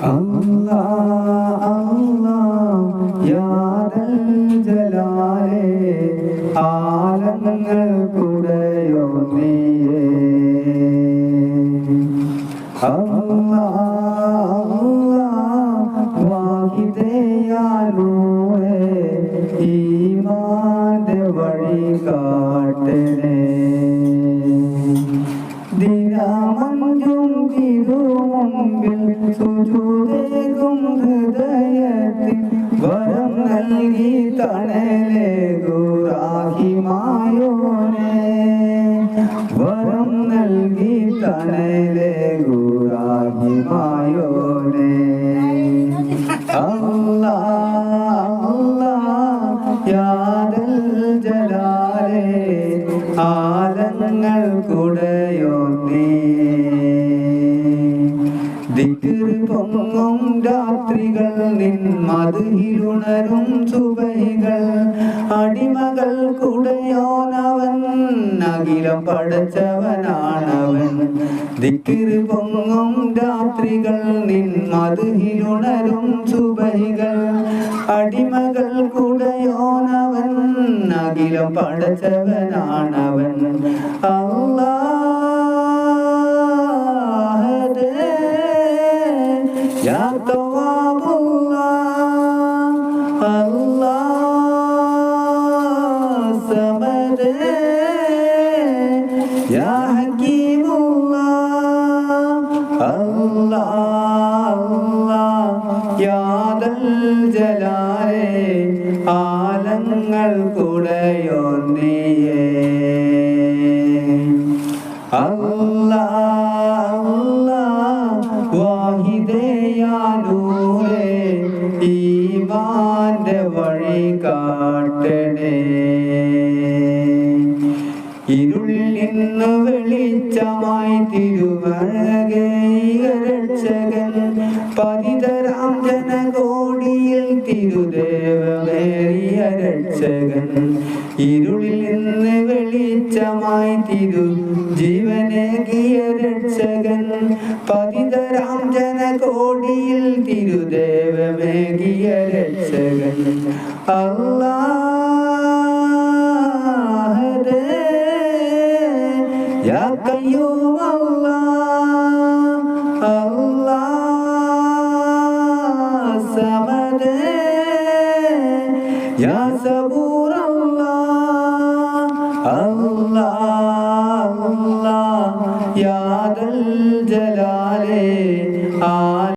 അല്ലാഹ് അല്ലാഹ് യാ ദൽ ജലാലേ ആലങ്ങൾ കുടയോ നീയേ അല്ലാഹ് അല്ലാഹ് വാഹിദേ യാ നൂറേ ഈമാന്റെ വഴി കാട്ടണേ ദിനമഞ്ചും തിരുമുമ്പിൽ സുജൂദേകും ഹൃദയത്തിൽ വരം നൽകി തണലേകു റാഹിമായോനേ വരം നൽകി തണലേകു റാഹിമായോനേ അല്ലാഹ് അല്ലാഹ് യാ ദൽ ജലാലേ ആലങ്ങൾ കുടയോ ദിക്ർ പൊങ്ങും രാത്രികൾ നിൻ മദ്ഹിലുണരും സുബഹികൾ അടിമകൾ കുടയോനവൻ അഖിലം പടച്ചവനാണവൻ ദിക്ർ പൊങ്ങും രാത്രികൾ നിൻ മദ്ഹിലുണരും സുബഹികൾ അടിമകൾ കുടയോനവൻ അഖിലം പടച്ചവനാണവൻ അല്ലാഹ് യാ തവ്വാബുല്ലാഹ് അല്ലാഹ് സമദ് യാ ഹകീമുല്ലാഹ് അല്ലാഹ് അല്ലാഹ് യാ ദൽ ജലാലേ ആലങ്ങൾ കുടയോ നീയേ അല്ലാഹ് അല്ലാഹ് വാഹിദേ യാ നൂറേ ഈമാന്റെ വഴി കാട്ടണേ ഇരുളിൽ നിന്ന് വെളിച്ചമായി തിരുവഴകേ രക്ഷകൻ പതിതരാം ജനകോടിയിൽ തിരുദേവമേറിയ രക്ഷകൻ ഇരുളിൽ നിന്ന് വെളിച്ചമായി തിരു ജീവനേകിയ രക്ഷകൻ പതിതരാം ജനകോടിയിൽ തിരുദേവമേകിയ രക്ഷകൻ അല്ലാഹ് യാ ഖയ്യൂം അല്ലാഹ് അല്ലാഹ് സമദ് യാ